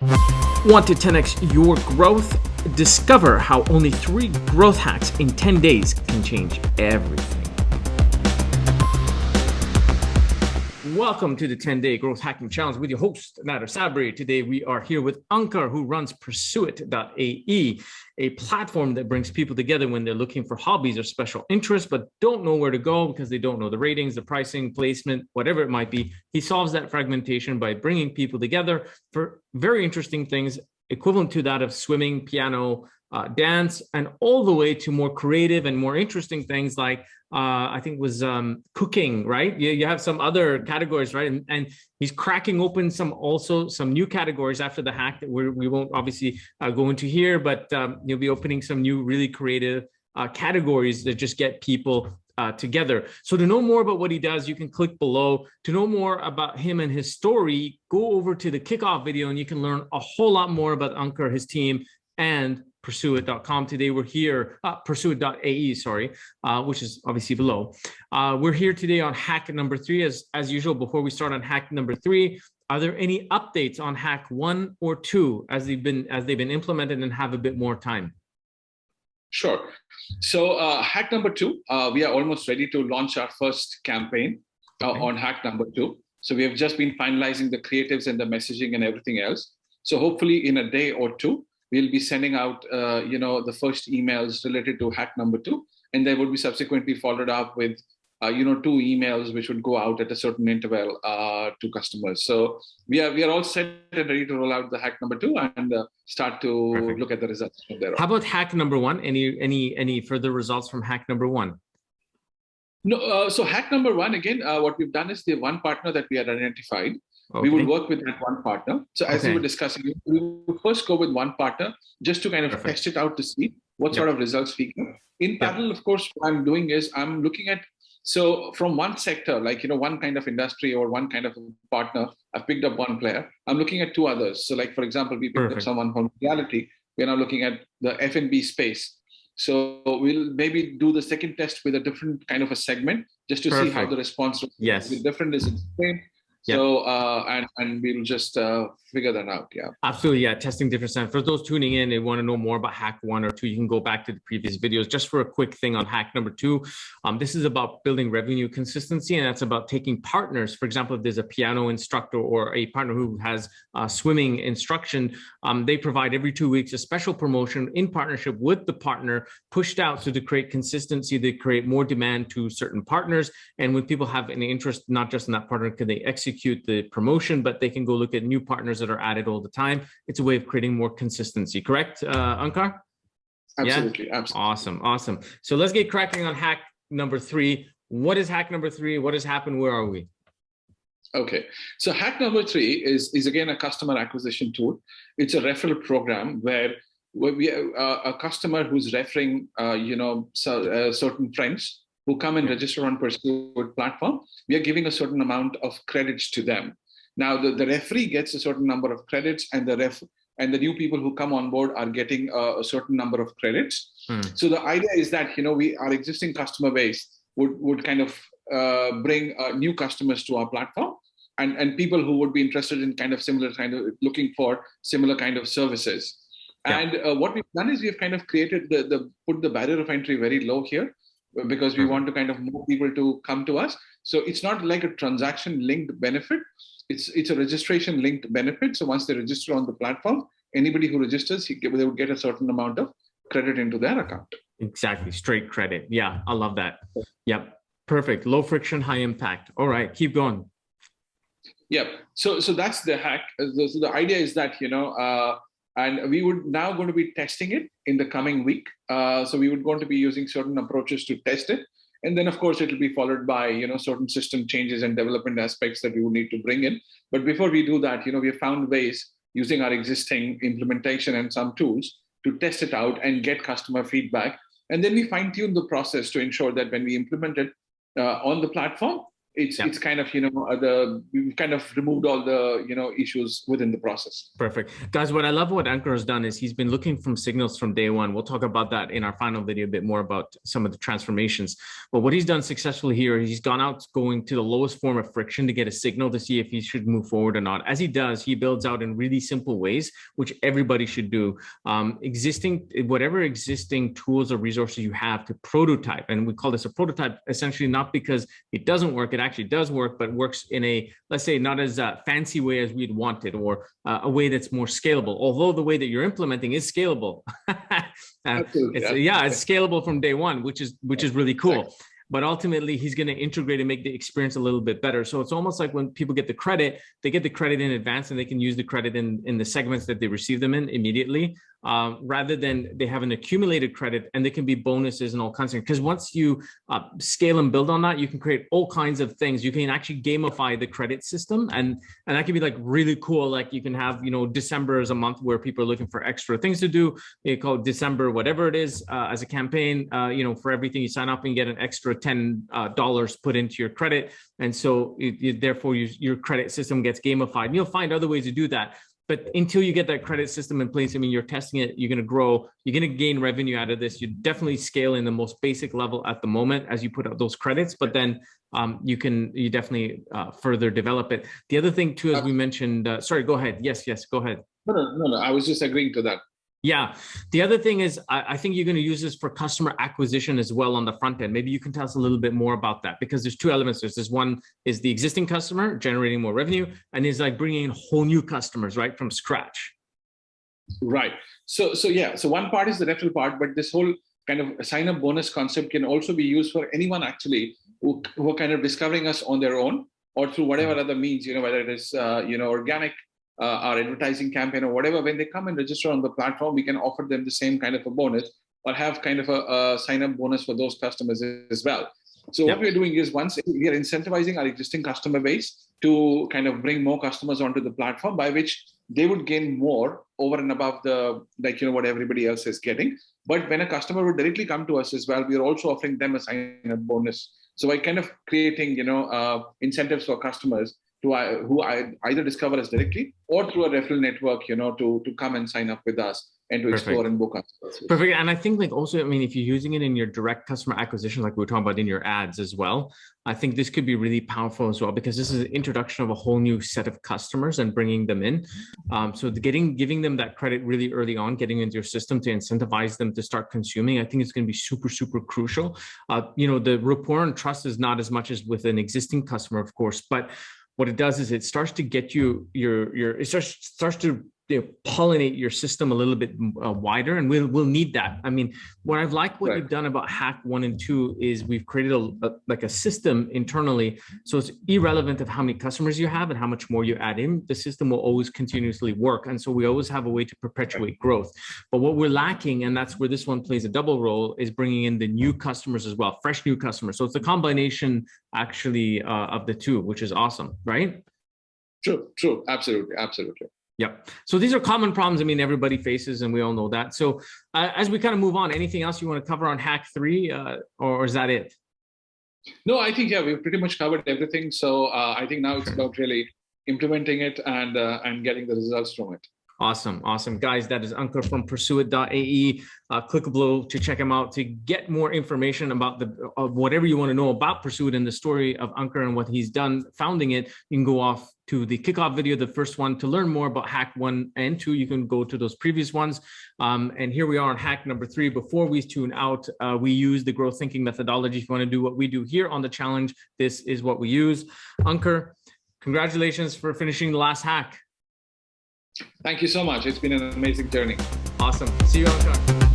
Want to 10x your growth? Discover how only 3 growth hacks in 10 days can change everything. Welcome to the 10-Day Growth Hacking Challenge with your host, Nader Sabri. Today we are here with Ankar, who runs PursueIT.ae, a platform that brings people together when they're looking for hobbies or special interests, but don't know where to go because they don't know the ratings, the pricing, placement, whatever it might be. He solves that fragmentation by bringing people together for very interesting things, equivalent to that of swimming, piano, dance, and all the way to more creative and more interesting things like I think was cooking, right? You have some other categories, right? And he's cracking open some new categories after the hack that we won't obviously go into here, but you'll be opening some new really creative categories that just get people together. So to know more about what he does, you can click below. To know more about him and his story, go over to the kickoff video and you can learn a whole lot more about Ankar, his team, and PursueIt.com. Today we're here, PursueIt.ae, sorry, which is obviously below. We're here today on hack number 3. As usual, before we start on hack number 3, are there any updates on hack 1 or 2 as they've been implemented and have a bit more time? Sure. So hack number 2, we are almost ready to launch our first campaign on hack number 2. So we have just been finalizing the creatives and the messaging and everything else. So hopefully in a day or 2, we'll be sending out, the first emails related to hack number 2, and they would be subsequently followed up with, 2 emails which would go out at a certain interval to customers. So we are all set and ready to roll out the hack number 2 and start to look at the results from there. How about hack number 1? Any further results from hack number 1? No. So hack number 1 again, what we've done is the one partner that we had identified. Okay. We would work with that one partner. So as we were discussing, we would first go with one partner just to kind of test it out to see what sort of results we get. In parallel, of course, what I'm doing is I'm looking at, so from one sector, like, one kind of industry or one kind of partner, I've picked up one player. I'm looking at 2 others. So like, for example, we picked up someone from reality. We're now looking at the F&B space. So we'll maybe do the second test with a different kind of a segment just to see how the response is different, is it the same? So, and we'll just figure that out. Yeah, absolutely. Yeah, testing different stuff. For those tuning in, they want to know more about hack 1 or 2, you can go back to the previous videos. Just for a quick thing on hack number 2, this is about building revenue consistency, and that's about taking partners. For example, if there's a piano instructor or a partner who has swimming instruction, they provide every 2 weeks a special promotion in partnership with the partner, pushed out to create consistency, they create more demand to certain partners. And when people have an interest, not just in that partner, can they execute the promotion, but they can go look at new partners that are added all the time. It's a way of creating more consistency. Correct, Ankar? Absolutely. Yeah? Absolutely. Awesome. So let's get cracking on hack number 3. What is hack number 3? What has happened? Where are we? Okay. So hack number 3 is again a customer acquisition tool. It's a referral program where we a customer who's referring, certain friends who come and register on PursueIT platform, we are giving a certain amount of credits to them. Now, the referee gets a certain number of credits, and the new people who come on board are getting a certain number of credits. So the idea is that our existing customer base would kind of bring new customers to our platform, and people who would be interested in kind of similar kind of looking for similar kind of services. Yeah. And what we've done is we've kind of created put the barrier of entry very low here, because we want to kind of move people to come to us. So it's not like a transaction linked benefit. It's a registration linked benefit. So once they register on the platform, anybody who registers, they would get a certain amount of credit into their account. Exactly. Straight credit. Yeah, I love that. Yep. Perfect. Low friction, high impact. All right, keep going. Yep. So that's the hack. So the idea is that, and we would now going to be testing it in the coming week. So we would going to be using certain approaches to test it. And then, of course, it will be followed by, certain system changes and development aspects that we would need to bring in. But before we do that, we have found ways using our existing implementation and some tools to test it out and get customer feedback. And then we fine tune the process to ensure that when we implement it on the platform, it's kind of, we've kind of removed all the, issues within the process. Perfect. Guys, what I love what Ankur has done is he's been looking from signals from day one. We'll talk about that in our final video, a bit more about some of the transformations. But what he's done successfully here, he's gone out going to the lowest form of friction to get a signal to see if he should move forward or not. As he does, he builds out in really simple ways, which everybody should do. Whatever existing tools or resources you have to prototype. And we call this a prototype, essentially not because it doesn't work, it actually does work, but works in a, let's say, not as fancy way as we'd want it, or a way that's more scalable. Although the way that you're implementing is scalable. It's scalable from day one, which is really cool. Exactly. But ultimately, he's going to integrate and make the experience a little bit better. So it's almost like when people get the credit, they get the credit in advance and they can use the credit in the segments that they receive them in immediately, rather than they have an accumulated credit and they can be bonuses and all kinds of, because once you scale and build on that, you can create all kinds of things. You can actually gamify the credit system, and that can be like really cool. Like you can have, December as a month where people are looking for extra things to do. You call it December, whatever it is, as a campaign, for everything you sign up and get an extra $10 put into your credit. And so therefore your credit system gets gamified. And you'll find other ways to do that. But until you get that credit system in place, I mean, you're testing it, you're going to grow, you're going to gain revenue out of this. You definitely scale in the most basic level at the moment as you put out those credits, but then you definitely further develop it. The other thing too, as we mentioned, sorry, go ahead. Yes, go ahead. No. I was just agreeing to that. Yeah. The other thing is, I think you're going to use this for customer acquisition as well on the front end. Maybe you can tell us a little bit more about that, because there's two elements. There's this one is the existing customer generating more revenue, and is like bringing in whole new customers, right, from scratch. Right. So one part is the referral part, but this whole kind of sign up bonus concept can also be used for anyone actually who are kind of discovering us on their own or through whatever other means, whether it is, organic, our advertising campaign or whatever. When they come and register on the platform, we can offer them the same kind of a bonus, or have kind of a sign-up bonus for those customers as well. So what we're doing is, once we are incentivizing our existing customer base to kind of bring more customers onto the platform, by which they would gain more over and above the, what everybody else is getting. But when a customer would directly come to us as well, we are also offering them a sign-up bonus. So by kind of creating, incentives for customers who either discover us directly or through a referral network, to come and sign up with us and to explore and book us. Perfect. And I think also, if you're using it in your direct customer acquisition, like we were talking about in your ads as well, I think this could be really powerful as well, because this is an introduction of a whole new set of customers and bringing them in. So giving them that credit really early on, getting into your system to incentivize them to start consuming, I think it's going to be super, super crucial. The rapport and trust is not as much as with an existing customer, of course, but what it does is it starts to get you it starts to pollinate your system a little bit wider, and we'll need that. What I've liked what you've done about Hack 1 and 2 is we've created a system internally, so it's irrelevant of how many customers you have and how much more you add in. The system will always continuously work, and so we always have a way to perpetuate growth. But what we're lacking, and that's where this one plays a double role, is bringing in the new customers as well, fresh new customers. So it's a combination actually of the two, which is awesome, right? True, absolutely. Yep. So these are common problems, everybody faces, and we all know that. So as we kind of move on, anything else you want to cover on Hack 3, or is that it? No, I think, we've pretty much covered everything. So I think now it's about really implementing it and getting the results from it. Awesome. Guys, that is Ankur from PursueIT.ae. Click below to check him out to get more information about whatever you want to know about PursueIT and the story of Ankur and what he's done founding it. You can go off to the kickoff video, the first one. To learn more about Hack 1 and 2, you can go to those previous ones. And here we are on Hack number 3. Before we tune out, we use the growth thinking methodology. If you want to do what we do here on the challenge, this is what we use. Ankur, congratulations for finishing the last hack. Thank you so much. It's been an amazing journey. Awesome. See you, Ankur.